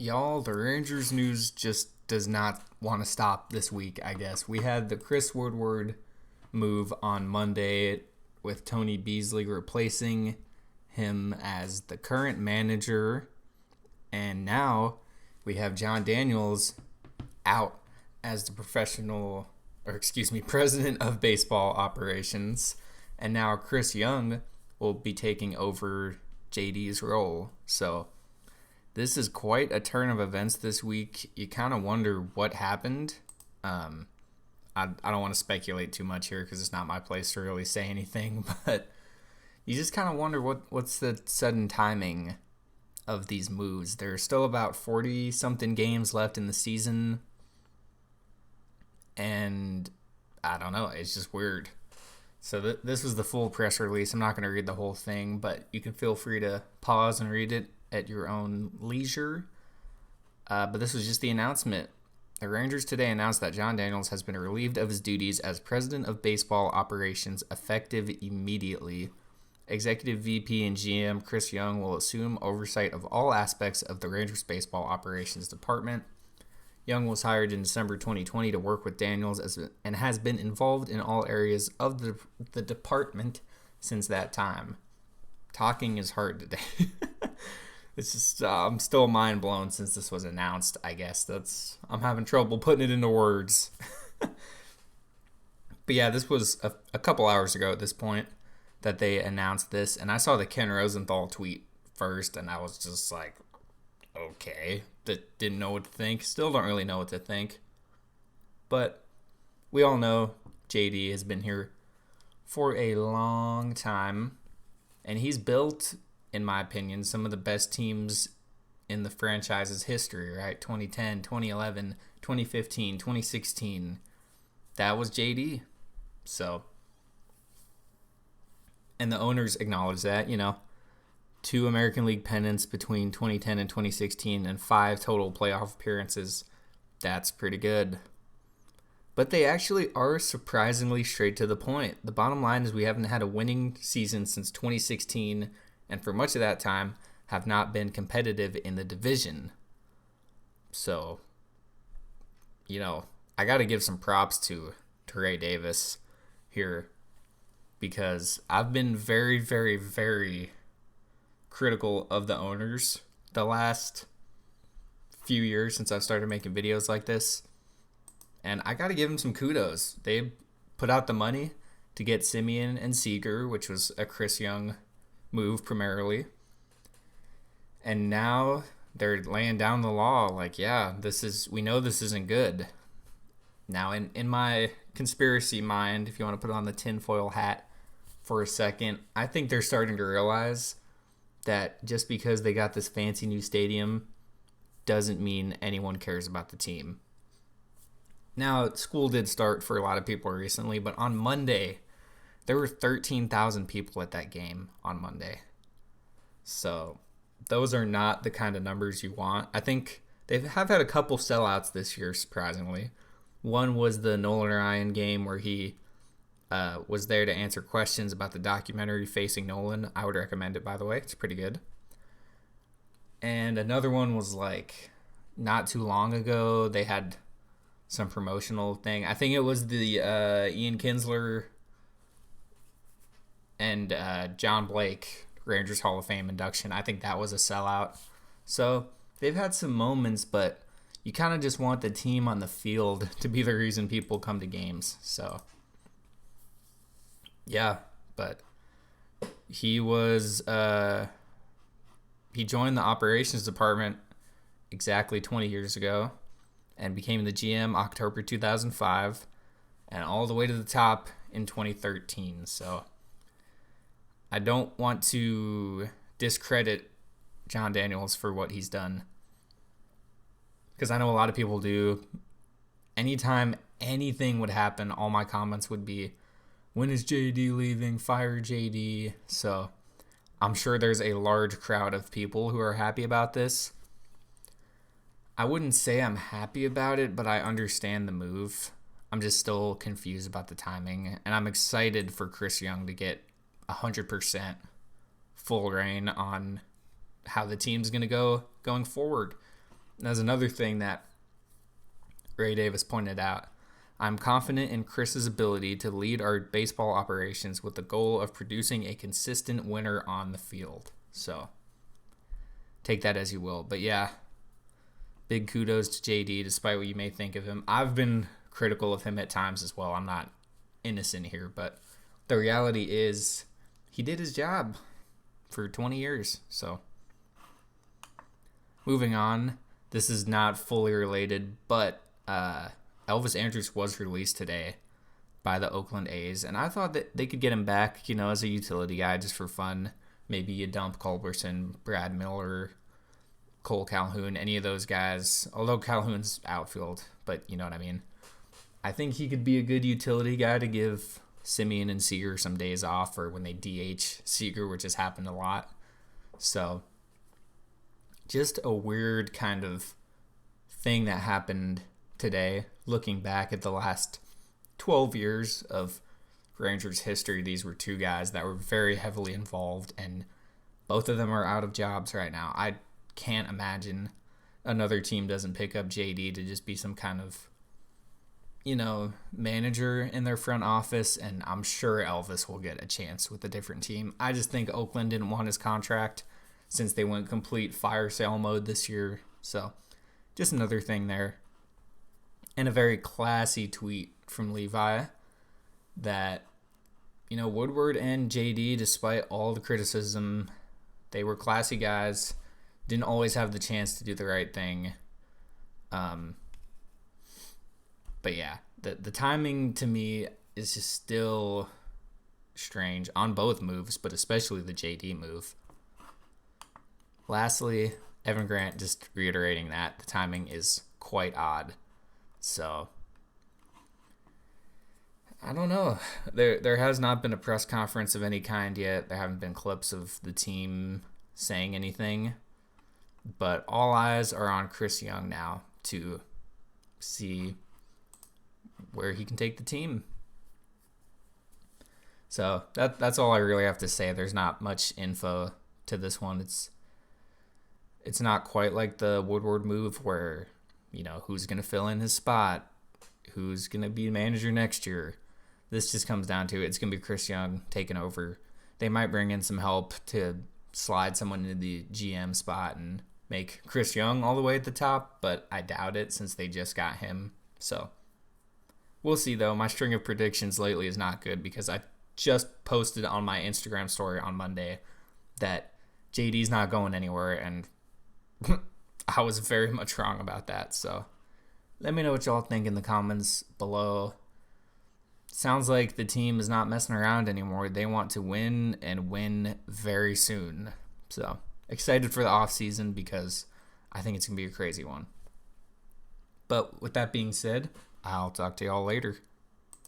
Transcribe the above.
Y'all, the Rangers news just does not want to stop this week, I guess. We had the Chris Woodward move on Monday with Tony Beasley replacing him as the current manager. And now we have Jon Daniels out as the president of baseball operations. And now Chris Young will be taking over JD's role. So this is quite a turn of events this week. You kind of wonder what happened. I don't want to speculate too much here because it's not my place to really say anything, but you just kind of wonder what's the sudden timing of these moves. There's still about 40-something games left in the season, and I don't know. It's just weird. So this was the full press release. I'm not going to read the whole thing, but you can feel free to pause and read it at your own leisure. But this was just the announcement. The Rangers today announced that Jon Daniels has been relieved of his duties as president of baseball operations effective immediately. Executive VP and GM Chris Young will assume oversight of all aspects of the Rangers baseball operations department. Young was hired in December 2020 to work with Daniels and has been involved in all areas of the department since that time. Talking is hard today. It's just, I'm still mind blown since this was announced, I guess. I'm having trouble putting it into words. But yeah, this was a couple hours ago at this point that they announced this. And I saw the Ken Rosenthal tweet first, and I was just like, okay. Didn't know what to think. Still don't really know what to think. But we all know JD has been here for a long time. And he's built, in my opinion, some of the best teams in the franchise's history, right? 2010, 2011, 2015, 2016. That was JD. So, and the owners acknowledge that, 2 American League pennants between 2010 and 2016 and 5 total playoff appearances. That's pretty good. But they actually are surprisingly straight to the point. The bottom line is we haven't had a winning season since 2016, and for much of that time have not been competitive in the division. So, I got to give some props to Ray Davis here, because I've been very, very, very critical of the owners the last few years since I've started making videos like this. And I got to give them some kudos. They put out the money to get Simeon and Seager, which was a Chris Young move primarily. And now they're laying down the law. Like, yeah, we know this isn't good. Now, in my conspiracy mind, if you want to put on the tinfoil hat for a second, I think they're starting to realize that just because they got this fancy new stadium doesn't mean anyone cares about the team. Now, school did start for a lot of people recently, but on Monday, there were 13,000 people at that game on Monday. So those are not the kind of numbers you want. I think they have had a couple sellouts this year, surprisingly. One was the Nolan Ryan game where he was there to answer questions about the documentary Facing Nolan. I would recommend it, by the way. It's pretty good. And another one was like not too long ago. They had some promotional thing. I think it was the Ian Kinsler and John Blake Rangers Hall of Fame induction. I think that was a sellout. So they've had some moments, but you kind of just want the team on the field to be the reason people come to games. So yeah, but he was he joined the operations department exactly 20 years ago and became the GM October 2005 and all the way to the top in 2013. So I don't want to discredit Jon Daniels for what he's done, because I know a lot of people do. Anytime anything would happen, all my comments would be, when is JD leaving? Fire JD. So I'm sure there's a large crowd of people who are happy about this. I wouldn't say I'm happy about it, but I understand the move. I'm just still confused about the timing, and I'm excited for Chris Young to get 100% full reign on how the team's going to go going forward. There's another thing that Ray Davis pointed out. I'm confident in Chris's ability to lead our baseball operations with the goal of producing a consistent winner on the field. So, take that as you will. But yeah, big kudos to JD, despite what you may think of him. I've been critical of him at times as well. I'm not innocent here, but the reality is he did his job for 20 years. So, moving on. This is not fully related, but Elvis Andrus was released today by the Oakland A's, and I thought that they could get him back, as a utility guy just for fun. Maybe you dump Culberson, Brad Miller, Cole Calhoun, any of those guys, although Calhoun's outfield, but you know what I mean. I think he could be a good utility guy to give Simeon and Seager some days off, or when they DH Seager, which has happened a lot. So, just a weird kind of thing that happened today, looking back at the last 12 years of Rangers history. These were two guys that were very heavily involved, and both of them are out of jobs right now. I can't imagine another team doesn't pick up JD to just be some kind of, manager in their front office, and I'm sure Elvis will get a chance with a different team. I just think Oakland didn't want his contract since they went complete fire sale mode this year. So, just another thing there. And a very classy tweet from Levi that, Woodward and JD, despite all the criticism, they were classy guys, didn't always have the chance to do the right thing. But yeah, the timing to me is just still strange on both moves, but especially the JD move. Lastly, Evan Grant just reiterating that the timing is quite odd. So, I don't know. There has not been a press conference of any kind yet. There haven't been clips of the team saying anything. But all eyes are on Chris Young now to see where he can take the team. So that's all I really have to say. There's not much info to this one. It's not quite like the Woodward move where, who's going to fill in his spot, who's going to be manager next year. This just comes down to it's going to be Chris Young taking over. They might bring in some help to slide someone into the GM spot and make Chris Young all the way at the top, but I doubt it since they just got him. So, we'll see though. My string of predictions lately is not good because I just posted on my Instagram story on Monday that JD's not going anywhere, and I was very much wrong about that. So, let me know what y'all think in the comments below. Sounds like the team is not messing around anymore. They want to win and win very soon. So, excited for the offseason because I think it's going to be a crazy one. But with that being said, I'll talk to y'all later.